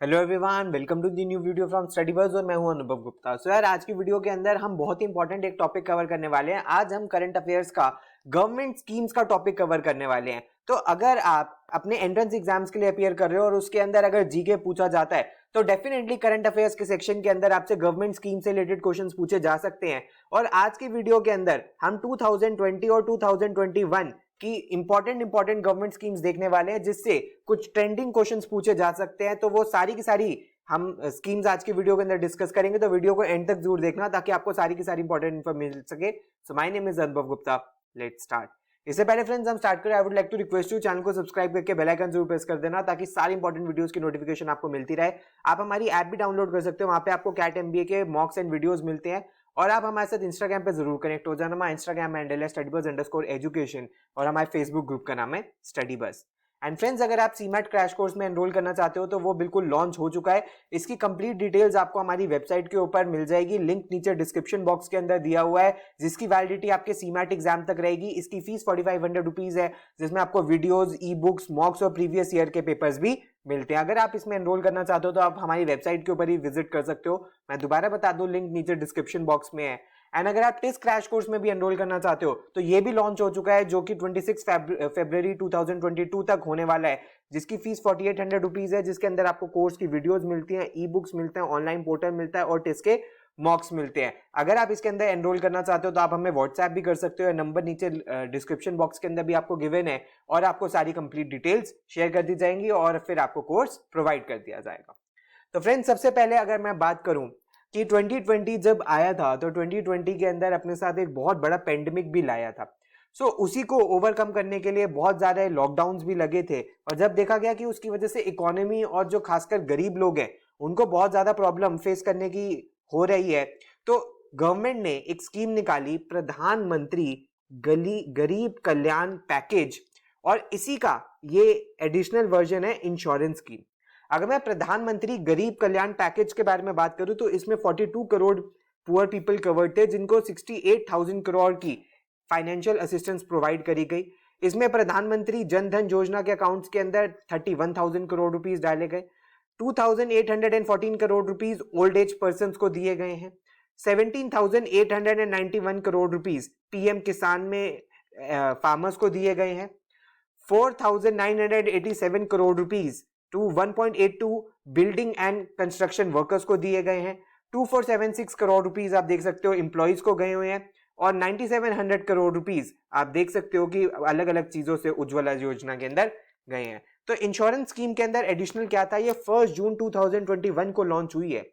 Hello everyone, welcome to the new video from study buzz और मैं हूं अनुभव गुप्ता। सो यार, आज की वीडियो के अंदर हम बहुत ही इंपॉर्टेंट एक टॉपिक कवर करने वाले हैं। आज हम करंट अफेयर्स का गवर्नमेंट स्कीम्स का टॉपिक कवर करने वाले हैं। तो अगर आप अपने एंट्रेंस एग्जाम्स के लिए अपियर कर रहे हो और उसके अंदर अगर जीके पूछा जाता है तो डेफिनेटली करंट अफेयर्स के सेक्शन के अंदर आपसे गवर्नमेंट स्कीम से रिलेटेड क्वेश्चंस पूछे जा सकते हैं। और आज की वीडियो के अंदर हम 2020 और 2021 कि इंपॉर्टेंट गवर्नमेंट स्कीम्स देखने वाले हैं, जिससे कुछ ट्रेंडिंग क्वेश्चंस पूछे जा सकते हैं। तो वो सारी की सारी हम स्कीम्स आज की वीडियो के अंदर डिस्कस करेंगे। तो वीडियो को एंड तक जरूर देखना ताकि आपको सारी की सारी इंपॉर्टेंट इन्फो मिल सके। सो माय नेम इज अनुभव गुप्ता, लेट्स स्टार्ट। इससे पहले फ्रेंड्स हम स्टार्ट करें, I would like to request you channel को सब्सक्राइब करके बेल आइकन जरूर प्रेस कर देना ताकि सारी इंपॉर्टेंट वीडियोस की नोटिफिकेशन आपको मिलती रहे। आप हमारी ऐप भी डाउनलोड कर सकते हो, वहां पे आपको कैट एमबीए के मॉक्स एंड वीडियोस मिलते हैं। और आप हमारे साथ इंस्टाग्राम पे जरूर कनेक्ट हो जाना। हमारा इंस्टाग्राम हैंडल है studybuzz_education और हमारे फेसबुक ग्रुप का नाम है स्टडी बस। एंड फ्रेंड्स, अगर आप सीमैट क्रैश कोर्स में एनरोल करना चाहते हो तो वो बिल्कुल लॉन्च हो चुका है। इसकी कंप्लीट डिटेल्स आपको हमारी वेबसाइट के ऊपर मिल जाएगी, लिंक नीचे डिस्क्रिप्शन बॉक्स के अंदर दिया हुआ है, जिसकी वैलिडिटी आपके सीमैट एग्जाम तक रहेगी। इसकी फीस 4500 रुपीज है, जिसमें आपको वीडियोज, ई बुक्स, मॉक्स और प्रीवियस ईयर के पेपर्स भी मिलते हैं। अगर आप इसमें एनरोल करना चाहते हो तो आप हमारी वेबसाइट के ऊपर ही विजिट कर सकते हो। मैं दोबारा बता दूं, लिंक नीचे डिस्क्रिप्शन बॉक्स में है। एंड अगर आप टिस क्रैश कोर्स में भी एनरोल करना चाहते हो तो ये भी लॉन्च हो चुका है, जो कि 26 फरवरी 2022 तक होने वाला है, जिसकी फीस 4800 रुपीज है, जिसके अंदर आपको कोर्स की वीडियोस मिलती हैं, ई बुक्स मिलते हैं, ऑनलाइन पोर्टल मिलता है और टिस के मॉक्स मिलते हैं। अगर आप इसके अंदर एनरोल करना चाहते हो तो आप हमें व्हाट्सएप भी कर सकते हो, नंबर नीचे डिस्क्रिप्शन बॉक्स के अंदर भी आपको गिवन है और आपको सारी कंप्लीट डिटेल्स शेयर कर दी जाएंगी और फिर आपको कोर्स प्रोवाइड कर दिया जाएगा। तो फ्रेंड्स, सबसे पहले अगर मैं बात करूं कि 2020 जब आया था तो 2020 के अंदर अपने साथ एक बहुत बड़ा पेंडेमिक भी लाया था। सो उसी को ओवरकम करने के लिए बहुत ज्यादा लॉकडाउन्स भी लगे थे और जब देखा गया कि उसकी वजह से इकोनॉमी और जो खासकर गरीब लोग हैं उनको बहुत ज्यादा प्रॉब्लम फेस करने की हो रही है, तो गवर्नमेंट ने एक स्कीम निकाली, प्रधानमंत्री गरीब कल्याण पैकेज। और इसी का ये एडिशनल वर्जन है इंश्योरेंस स्कीम। अगर मैं प्रधानमंत्री गरीब कल्याण पैकेज के बारे में बात करूं तो इसमें 42 करोड़ पुअर पीपल कवर्ड थे, जिनको 68,000 करोड़ की फाइनेंशियल असिस्टेंस प्रोवाइड करी गई। इसमें प्रधानमंत्री जन धन योजना के अकाउंट्स के अंदर 31,000 करोड़ रुपीस डाले गए। 2,814 crore rupees old age person को दिए गए हैं। 17,891 करोड़ रुपीस पीएम किसान में फार्मर्स को दिए गए हैं। 4,987 crore rupees to 1.82 building and construction workers को दिए गए हैं। 2,476 करोड़ रुपीस आप देख सकते हो एम्प्लॉइज को गए हुए हैं और 9,700 करोड़ रुपीस आप देख सकते हो कि अलग अलग चीजों से उज्ज्वला योजना के अंदर गए हैं। तो इंश्योरेंस स्कीम के अंदर एडिशनल क्या था, ये 1 जून 2021 को लॉन्च हुई है।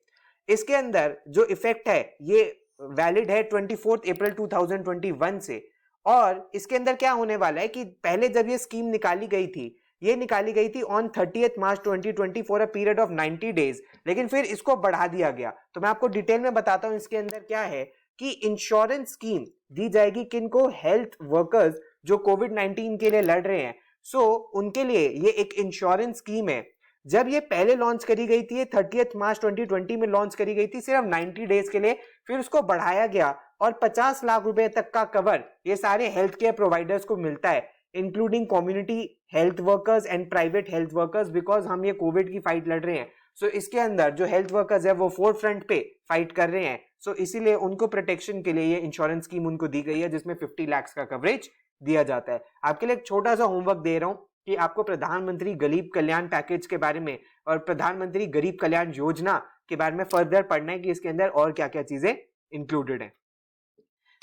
इसके अंदर जो इफेक्ट है ये वैलिड है 24 अप्रैल 2021 से। और इसके अंदर क्या होने वाला है कि पहले जब ये स्कीम निकाली गई थी, ये निकाली गई थी on 30 March 2020 for a period of 90 days, लेकिन फिर इसको बढ़ा दिया गया। तो मैं आपको डिटेल में बताता हूं इसके अंदर क्या है कि इंश्योरेंस स्कीम दी जाएगी किनको, हेल्थ वर्कर्स जो कोविड 19 के लिए लड़ रहे हैं। सो उनके लिए ये एक इंश्योरेंस स्कीम है। जब ये पहले लॉन्च करी गई थी, 30 मार्च 2020 में लॉन्च करी गई थी सिर्फ 90 डेज के लिए, फिर उसको बढ़ाया गया और 50 लाख रुपए तक का कवर ये सारे हेल्थ केयर प्रोवाइडर्स को मिलता है, including community health workers and private health workers, because हम ये कोविड की फाइट लड़ रहे हैं। सो इसके अंदर जो हेल्थ वर्कर्स है वो फोर फ्रंट पे फाइट कर रहे हैं। सो इसीलिए उनको प्रोटेक्शन के लिए ये इंश्योरेंस स्कीम उनको दी गई है, जिसमें 50 लाख का कवरेज दिया जाता है। आपके लिए एक छोटा सा होमवर्क दे रहा हूं कि आपको प्रधानमंत्री गरीब कल्याण पैकेज के बारे में और प्रधानमंत्री गरीब कल्याण योजना के बारे में फर्दर पढ़ना है कि इसके अंदर और क्या क्या चीजें इंक्लूडेड है।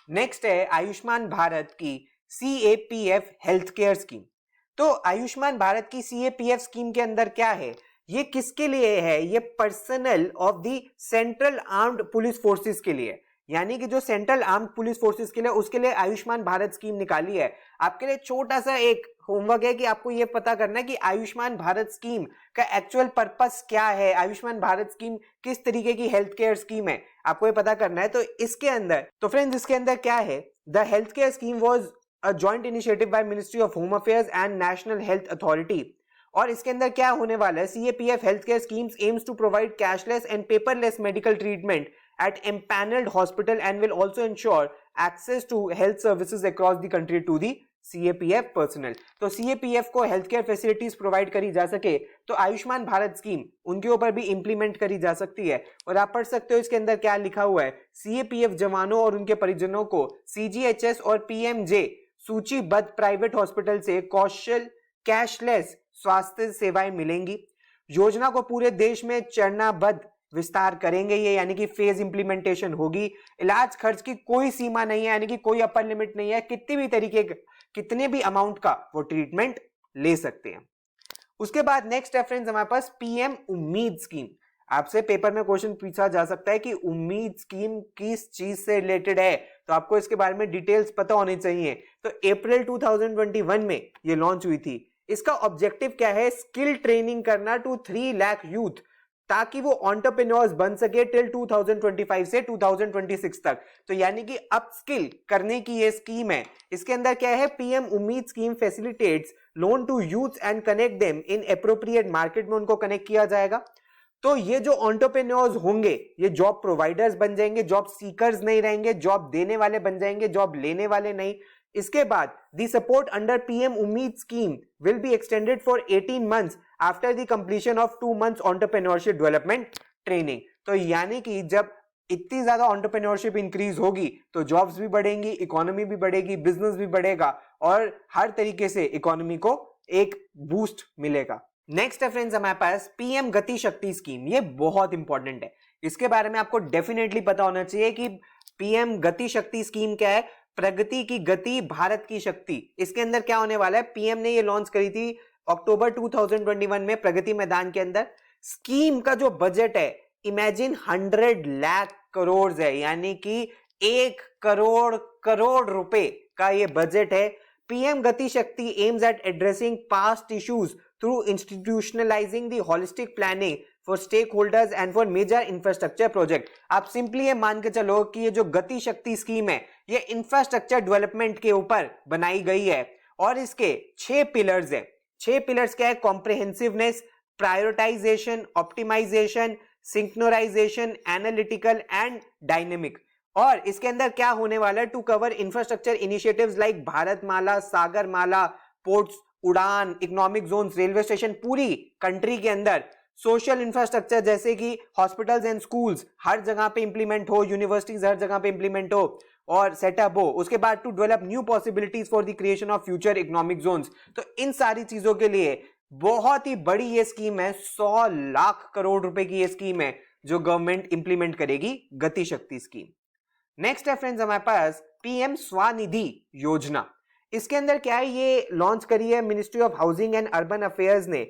नेक्स्ट है आयुष्मान भारत की CAPF हेल्थ केयर स्कीम। तो आयुष्मान भारत की CAPF स्कीम के अंदर क्या है, ये किसके लिए है, ये personal of the central armed police forces के लिए, यानी कि जो सेंट्रल आर्म्ड पुलिस फोर्सेस के लिए, उसके लिए आयुष्मान भारत स्कीम निकाली है। आपके लिए छोटा सा एक होमवर्क है कि आपको यह पता करना है कि आयुष्मान भारत स्कीम का एक्चुअल पर्पस क्या है, आयुष्मान भारत स्कीम किस तरीके की हेल्थ केयर स्कीम है, आपको ये पता करना है। तो इसके अंदर तो फ्रेंड्स इसके अंदर क्या है, the health care scheme was a joint initiative by ministry of home affairs and national health authority. और इसके अंदर क्या होने वाला है, CAPF health care schemes aims to provide cashless and paperless medical treatment at empaneled hospital and will also ensure access to health services across the country to the CAPF personal. तो CAPF को health care facilities provide करी जा सके तो Ayushman Bharat scheme उनके ऊपर भी implement करी जा सकती है। और आप पढ़ सकते हो इसके अंदर क्या लिखा हुआ है, CAPF जवानों और उनके परिजनों को CGHS और PMJ सूचीबद्ध प्राइवेट हॉस्पिटल से कौशल कैशलेस स्वास्थ्य सेवाएं मिलेंगी। योजना को पूरे देश में चरणबद्ध विस्तार करेंगे ये, यानी कि फेज इंप्लीमेंटेशन होगी। इलाज खर्च की कोई सीमा नहीं है, यानी कि कोई अपर लिमिट नहीं है, कितने भी तरीके कितने भी अमाउंट का वो ट्रीटमेंट ले सकते हैं। उसके बाद नेक्स्ट रेफरेंस हमारे पास PM उम्मीद स्कीम। आपसे पेपर में क्वेश्चन पूछा जा सकता है कि उम्मीद स्कीम किस चीज से रिलेटेड है, तो आपको इसके बारे में डिटेल्स पता होनी चाहिए। तो अप्रैल 2021 में ये लॉन्च हुई थी। इसका ऑब्जेक्टिव क्या है, स्किल ट्रेनिंग करना टू 3 लाख यूथ, ताकि वो एंटरप्रेन्योर्स बन सके टिल 2025 से 2026 तक। तो यानी कि अपस्किल करने की ये स्कीम है। इसके अंदर क्या है, PM Ummeed scheme facilitates loan to youth and connect them in appropriate market में उनको कनेक्ट किया जाएगा। तो ये जो एंटरप्रेन्योर्स होंगे ये जॉब प्रोवाइडर्स बन जाएंगे, जॉब सीकर्स नहीं रहेंगे, जॉब देने वाले बन जाएंगे, जॉब लेने वाले नहीं। इसके बाद the support under PM Ummeed scheme will be extended for 18 months after the completion of 2 months entrepreneurship development training. तो यानी कि जब इतनी ज्यादा एंटरप्रेन्योरशिप इंक्रीज होगी तो जॉब्स भी बढ़ेंगी, इकोनॉमी भी बढ़ेगी, बिजनेस भी बढ़ेगा और हर तरीके से इकोनॉमी को एक बूस्ट मिलेगा। नेक्स्ट है फ्रेंड्स हमारे पास PM गति शक्ति स्कीम। ये बहुत इंपॉर्टेंट है, इसके बारे में आपको डेफिनेटली पता होना चाहिए कि PM गति शक्ति स्कीम क्या है। प्रगति की गति, भारत की शक्ति। इसके अंदर क्या होने वाला है, PM ने ये लॉन्च करी थी अक्टूबर 2021 में प्रगति मैदान के अंदर। स्कीम का जो बजट है इमेजिन 100 लाख करोड़ है, यानी कि 1 करोड़ करोड़ रुपए का ये बजट है। PM गति शक्ति aims at addressing past issues through institutionalizing the holistic planning for stakeholders and for major infrastructure project। आप सिंपली ये मान के चलो कि ये जो गति शक्ति स्कीम है ये इंफ्रास्ट्रक्चर डेवलपमेंट के ऊपर बनाई गई है और इसके 6 पिलर्स है। 6 पिलर्स क्या है, comprehensiveness, prioritization, optimization, synchronization, analytical and dynamic. और इसके अंदर क्या होने वाला है, to cover infrastructure initiatives like Bharatmala, Sagarmala, ports, UDAN, economic zones, railway station, पूरी कंट्री के अंदर सोशल इंफ्रास्ट्रक्चर जैसे कि हॉस्पिटल्स एंड स्कूल्स हर जगह पे इंप्लीमेंट हो, यूनिवर्सिटीज हर जगह पे इंप्लीमेंट हो और सेटअप हो। उसके बाद to develop new possibilities for the creation of future economic zones. तो इन सारी चीजों के लिए बहुत ही बड़ी ये स्कीम है, 100 लाख करोड़ रुपए की ये स्कीम है जो गवर्नमेंट इंप्लीमेंट करेगी, गति शक्ति स्कीम। नेक्स्ट है फ्रेंड्स हमारे पास PM स्वनिधि योजना। इसके अंदर क्या है, ये लॉन्च करी है ministry of housing and urban affairs ने।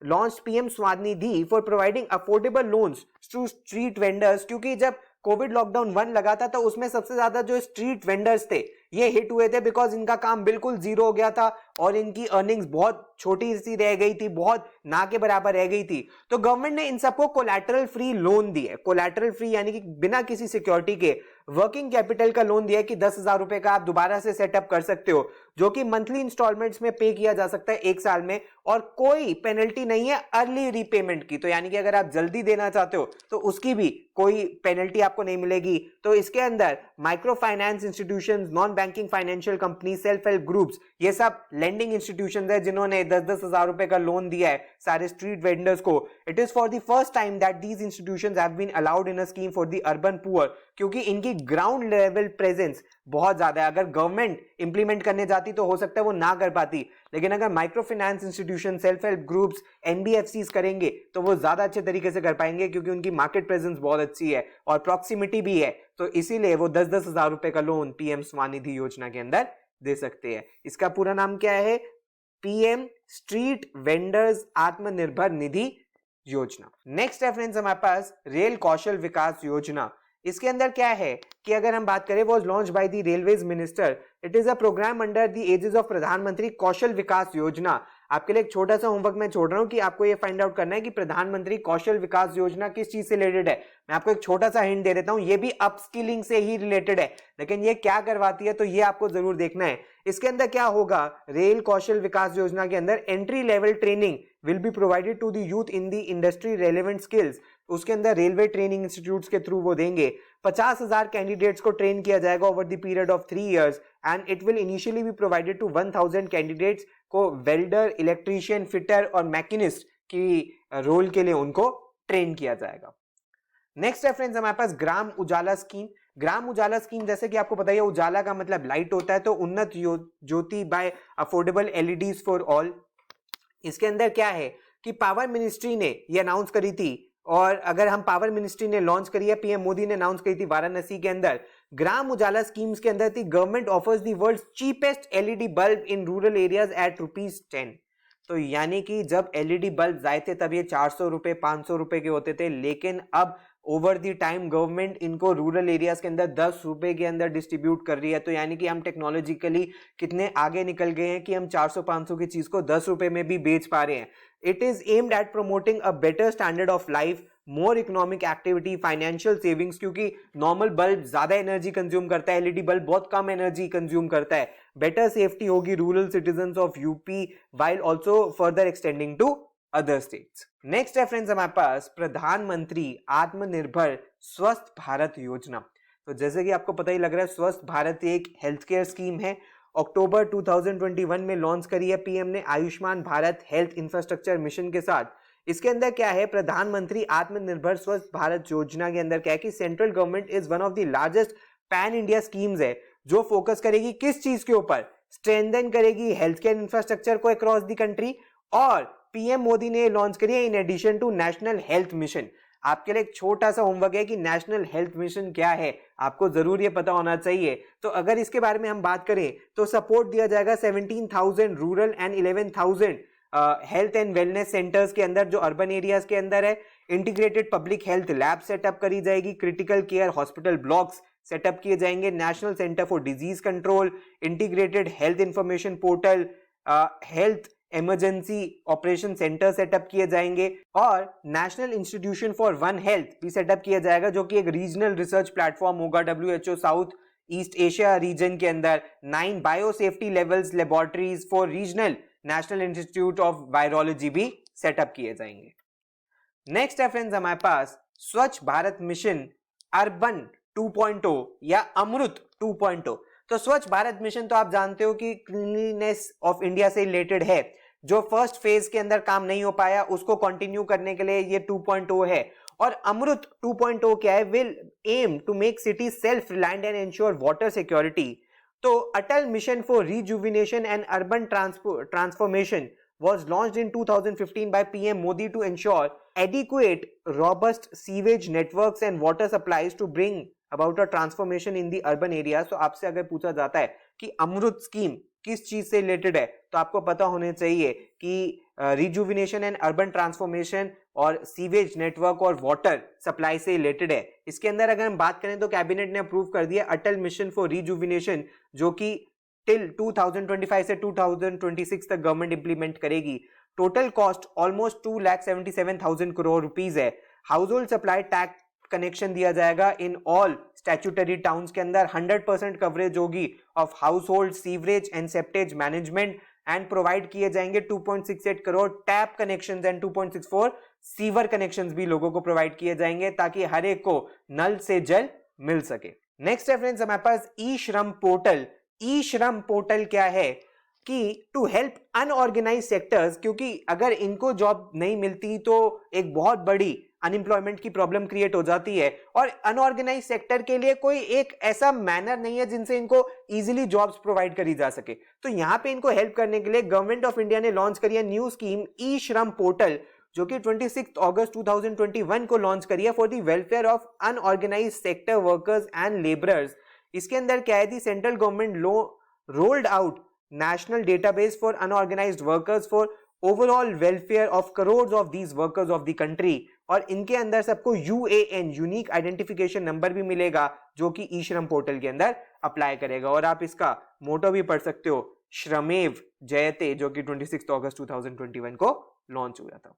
Launch PM SVANidhi for providing affordable loans to street vendors, क्योंकि जब कोविड लॉकडाउन 1 लगा था तो उसमें सबसे ज्यादा जो स्ट्रीट वेंडर्स थे ये हिट हुए थे, बिकॉज इनका काम बिल्कुल जीरो हो गया था और इनकी अर्निंग्स बहुत छोटी सी रह गई थी, बहुत ना के बराबर रह गई थी। तो गवर्नमेंट ने इन सबको कोलैटरल फ्री लोन दिए। कोलैटरल फ्री यानी कि बिना किसी सिक्योरिटी के वर्किंग कैपिटल का लोन दिया कि 10,000 रुपए का आप दोबारा से सेटअप कर सकते हो, जो कि मंथली इंस्टॉलमेंट्स में पे किया जा सकता है 1 साल में और कोई पेनल्टी नहीं है अर्ली रीपेमेंट की। तो यानी कि अगर आप जल्दी देना चाहते हो तो उसकी भी कोई पेनल्टी आपको नहीं मिलेगी। तो इसके अंदर micro finance institutions, non banking financial company, self help groups, ये सब लेंडिंग इंस्टीट्यूशंस है जिन्होंने 10-10 हजार रुपए का लोन दिया है सारे स्ट्रीट वेंडर्स को। It is for the first time that these institutions have been allowed in a scheme for the urban poor, क्योंकि इनकी ग्राउंड लेवल प्रेजेंस बहुत ज्यादा है। अगर गवर्नमेंट इंप्लीमेंट करने जाती तो हो सकता है वो ना कर पाती, लेकिन अगर micro finance institution, self help groups, NBFCs करेंगे तो वो ज्यादा अच्छे तरीके से कर पाएंगे, क्योंकि उनकी मार्केट प्रेजेंस बहुत अच्छी है और प्रॉक्सिमिटी भी है। तो इसीलिए वो 10-10 हजार रुपए का लोन PM स्वनिधि योजना के अंदर दे सकते हैं। इसका पूरा नाम क्या है, PM street vendors Atmanirbhar Nidhi योजना। नेक्स्ट है फ्रेंड्स हमारे पास रेल कौशल विकास योजना। इसके अंदर क्या है कि अगर हम बात करें, was launch by the railways minister. It is a programme under the aegis of Pradhan Mantri Kaushal विकास योजना। आपके लिए एक छोटा सा होमवर्क मैं छोड़ रहा हूं कि आपको ये फाइंड आउट करना है कि प्रधानमंत्री कौशल विकास योजना किस चीज से रिलेटेड है। मैं आपको एक छोटा सा हिंट दे देता हूं, ये भी अपस्किलिंग से ही रिलेटेड है, लेकिन ये क्या करवाती है तो ये आपको जरूर देखना है। इसके अंदर क्या होगा, रेल कौशल विकास योजना के अंदर entry level training will be provided to the youth in the industry relevant skills. उसके अंदर रेलवे ट्रेनिंग इंस्टीट्यूट्स के थ्रू वो देंगे। 50,000 कैंडिडेट्स को ट्रेन किया जाएगा over the period of 3 years and it will initially be provided to 1000 candidates को welder, electrician, fitter और मैकेनिस्ट की रोल के लिए उनको ट्रेन किया जाएगा। नेक्स्ट है फ्रेंड्स हमारे पास ग्राम उजाला स्कीम। ग्राम उजाला स्कीम जैसे कि आपको पता है उजाला का मतलब लाइट होता है, तो Unnat Jyoti by affordable LEDs for all. इसके अंदर क्या है कि पावर मिनिस्ट्री ने ये अनाउंस करी थी, और अगर हम पावर मिनिस्ट्री ने लॉन्च करी है, पीएम मोदी ने अनाउंस करी थी वाराणसी के अंदर। ग्राम उजाला स्कीम्स के अंदर थी government offers the world's cheapest LED bulb in rural areas at ₹10। तो यानी कि जब एलईडी बल्ब आए थे तब ये 400 रुपए 500 रुपए के होते थे, लेकिन अब ओवर दी टाइम गवर्नमेंट इनको रूरल एरियाज के अंदर 10 रुपए के अंदर डिस्ट्रीब्यूट कर रही है। तो यानी कि हम टेक्नोलॉजिकली कितने आगे निकल गए हैं कि हम 400-500 की चीज को 10 रुपए में भी बेच पा रहे हैं। It is aimed at promoting a better standard of life, more economic activity, financial savings, क्योंकि नॉर्मल बल्ब ज्यादा एनर्जी कंज्यूम करता है, एलईडी बल्ब बहुत कम एनर्जी कंज्यूम करता है। बेटर सेफ्टी होगी rural citizens of UP while also further extending to other states. Next है friends हमारे पास प्रधानमंत्री आत्मनिर्भर स्वस्थ भारत योजना। तो जैसे कि आपको पता ही लग रहा है स्वस्थ भारत एक हेल्थ केयर स्कीम है, अक्टूबर 2021 में लॉन्च करी है पीएम ने Ayushman Bharat health infrastructure mission के साथ। इसके अंदर क्या है, प्रधानमंत्री आत्मनिर्भर स्वस्थ भारत योजना के अंदर क्या है कि central government is one of the largest pan India schemes है, जो फोकस करेगी किस चीज के ऊपर, स्ट्रेंथन करेगी हेल्थ केयर इंफ्रास्ट्रक्चर को अक्रॉस द कंट्री। और पीएम मोदी ने लॉन्च करी है in addition to national health mission. आपके लिए एक छोटा सा होमवर्क है कि नेशनल हेल्थ मिशन क्या है, आपको जरूर ये पता होना चाहिए। तो अगर इसके बारे में हम बात करें तो सपोर्ट दिया जाएगा 17,000 rural and 11,000 health and wellness centres के अंदर जो अर्बन एरियाज के अंदर है। Integrated public health lab setup करी जाएगी, critical care hospital blocks setup किए जाएंगे, national centre for disease control, integrated health information portal, health emergency operation centre setup किए जाएंगे, और national institution for one health भी सेटअप किया जाएगा, जो कि एक रीजनल रिसर्च प्लेटफॉर्म होगा WHO south east Asia region के अंदर। 9 bio safety levels laboratories for regional national institute of virology भी सेटअप किए जाएंगे। नेक्स्ट है फ्रेंड्स हमारे पास स्वच्छ भारत मिशन अर्बन 2.0 या अमृत 2.0। तो स्वच्छ भारत मिशन तो आप जानते हो कि क्लीनलीनेस ऑफ इंडिया से रिलेटेड है, जो फर्स्ट फेज के अंदर काम नहीं हो पाया उसको कंटिन्यू करने के लिए ये 2.0 है। और अमृत 2.0 क्या है, will aim to make city self reliant and ensure water security. तो Atal mission for rejuvenation and urban transformation was launched in 2015 by PM Modi to ensure adequate, robust sewage networks and water supplies to bring about a transformation in the urban areas। तो आपसे अगर पूछा जाता है कि अमृत scheme किस चीज से रिलेटेड है, तो आपको पता होने चाहिए कि रिजुविनेशन एंड अर्बन ट्रांसफॉर्मेशन और सीवेज नेटवर्क और वाटर सप्लाई से रिलेटेड है। इसके अंदर अगर हम बात करें तो कैबिनेट ने अप्रूव कर दिया अटल मिशन फॉर रिजुविनेशन, जो कि टिल 2025 से 2026 तक गवर्नमेंट इंप्लीमेंट करेगी। Total cost almost 2,77,000 crore rupees है। Household supply tax connection दिया जाएगा इन ऑल स्टैट्यूटरी टाउन्स के अंदर। 100% कवरेज होगी of house hold sewerage and septage management, and provide किए जाएंगे 2.68 crore tap connections and 2.64 sewer connections भी लोगों को प्रोवाइड किए जाएंगे, ताकि हर एक को नल से जल मिल सके। नेक्स्ट है फ्रेंड्स हमारे पास ई श्रम पोर्टल। ई श्रम पोर्टल क्या है कि टू हेल्प अनऑर्गेनाइज सेक्टर्स, क्योंकि अगर इनको जॉब नहीं मिलती तो एक बहुत बड़ी अनएम्प्लॉयमेंट की प्रॉब्लम क्रिएट हो जाती है, और अनऑर्गेनाइज सेक्टर के लिए कोई एक ऐसा मैनर नहीं है जिनसे इनको इजीली जॉब्स प्रोवाइड करी जा सके। तो यहां पे इनको हेल्प करने के लिए गवर्नमेंट ऑफ इंडिया ने लॉन्च करी है न्यू स्कीम ई श्रम पोर्टल, जो कि 26 अगस्त 2021 को लॉन्च करी है for the welfare of unorganise sector workers and labourers. इसके अंदर क्या है, the central government rolled out national database for unorganised workers for overall welfare of crore of these workers of the country, और इनके अंदर सबको UAN यूनिक आइडेंटिफिकेशन नंबर भी मिलेगा, जो कि ई श्रम पोर्टल के अंदर अप्लाई करेगा। और आप इसका मोटो भी पढ़ सकते हो, श्रमेव जयते, जो कि 26 अगस्त 2021 को लॉन्च हुआ था।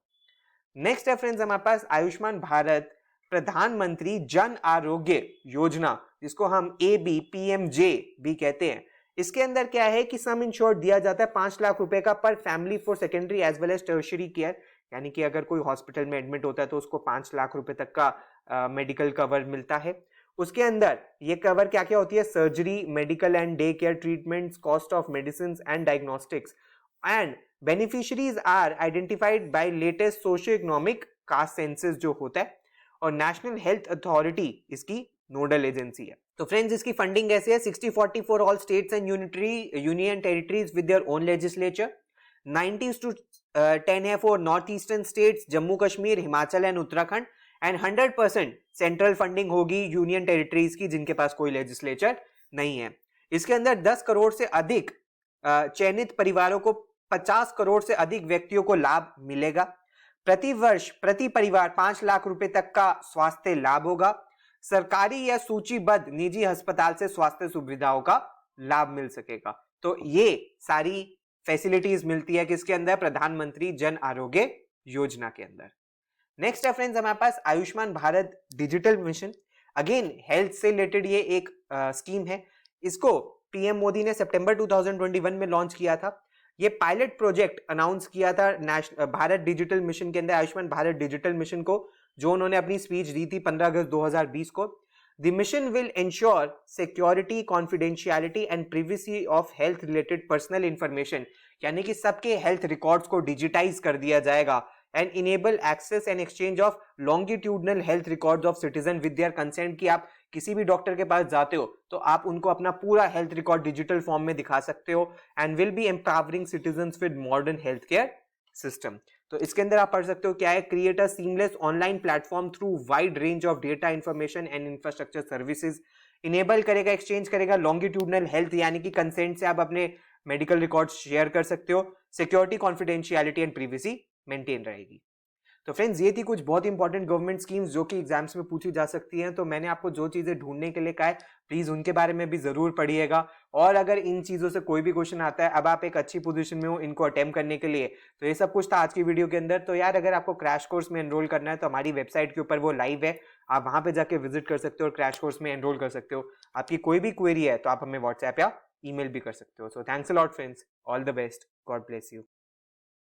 नेक्स्ट है फ्रेंड्स हमारे पास आयुष्मान भारत प्रधानमंत्री जन आरोग्य योजना, जिसको हम ABPMJ भी कहते हैं। इसके अंदर क्या है कि सम इंश्योर्ड दिया जाता है 5 लाख रुपए का per family for secondary as well as tertiary care, यानी कि अगर कोई हॉस्पिटल में एडमिट होता है तो उसको 5 लाख रुपए तक का मेडिकल कवर मिलता है। उसके अंदर ये कवर क्या क्या होती है, surgery, medical and day care treatments, cost of medicine and diagnostics, and beneficiaries are identified by latest socio economic caste census जो होता है, और नेशनल हेल्थ अथॉरिटी इसकी नोडल एजेंसी है। तो फ्रेंड्स इसकी फंडिंग कैसे है, 60-40 for all states and union territories with their own legislature, 90:10 है for north eastern states, Jammu Kashmir, Himachal and Uttarakhand, and 100% central funding होगी यूनियन टेरिटरीज की जिनके पास कोई लेजिस्लेचर नहीं है। इसके अंदर 10 करोड़ से अधिक चयनित परिवारों को 50 करोड़ से अधिक व्यक्तियों को लाभ मिलेगा। प्रति वर्ष प्रति परिवार 5 लाख रुपए तक का स्वास्थ्य लाभ होगा। सरकारी या सूचीबद्ध निजी अस्पताल से स्वास्थ्य सुविधाओं का लाभ मिल सकेगा। तो ये सारी फैसिलिटीज मिलती है किसके अंदर, प्रधानमंत्री जन आरोग्य योजना के अंदर। नेक्स्ट है फ्रेंड्स हमारे पास Ayushman Bharat digital mission. Again health से रिलेटेड ये एक स्कीम है। इसको पीएम मोदी ने सितंबर 2021 में लॉन्च किया था। ये पायलट प्रोजेक्ट अनाउंस किया था भारत डिजिटल मिशन के अंदर, आयुष्मान भारत डिजिटल मिशन को, जो उन्होंने अपनी स्पीच दी थी 15 अगस्त 2020 को। The mission will ensure security, confidentiality and privacy of health related personal information, यानी कि सबके हेल्थ रिकॉर्ड्स को डिजिटाइज कर दिया जाएगा, and enable access and exchange of longitudinal health records of citizen with their consent, कि आप किसी भी डॉक्टर के पास जाते हो तो आप उनको अपना पूरा हेल्थ रिकॉर्ड डिजिटल फॉर्म में दिखा सकते हो, and will be empowering citizens with modern health care system. तो इसके अंदर आप पढ़ सकते हो क्या है, create a seamless online platform through wide range of data information and infrastructure services, enable करेगा, एक्सचेंज करेगा लॉन्गिट्यूडनल हेल्थ, यानी कि कंसेंट से आप अपने मेडिकल रिकॉर्ड शेयर कर सकते हो, security, confidentiality and privacy maintain रहेगी। तो फ्रेंड्स ये थी कुछ बहुत इंपॉर्टेंट गवर्नमेंट स्कीम्स जो कि एग्जाम्स में पूछी जा सकती हैं। तो मैंने आपको जो चीजें ढूंढने के लिए कहा है, प्लीज उनके बारे में भी जरूर पढ़िएगा, और अगर इन चीजों से कोई भी क्वेश्चन आता है, अब आप एक अच्छी पोजीशन में हो इनको अटेम्प्ट करने के लिए, तो ये सब कुछ था आज की वीडियो के अंदर। तो यार अगर आपको क्रैश कोर्स में एनरोल करना है तो हमारी वेबसाइट के ऊपर वो लाइव है, आप वहां पे जाके विजिट कर सकते हो और क्रैश कोर्स में एनरोल कर सकते हो। आपकी कोई भी क्वेरी है तो आप हमें व्हाट्सएप या ईमेल भी कर सकते हो। So thanks a lot friends, all the best, God bless you.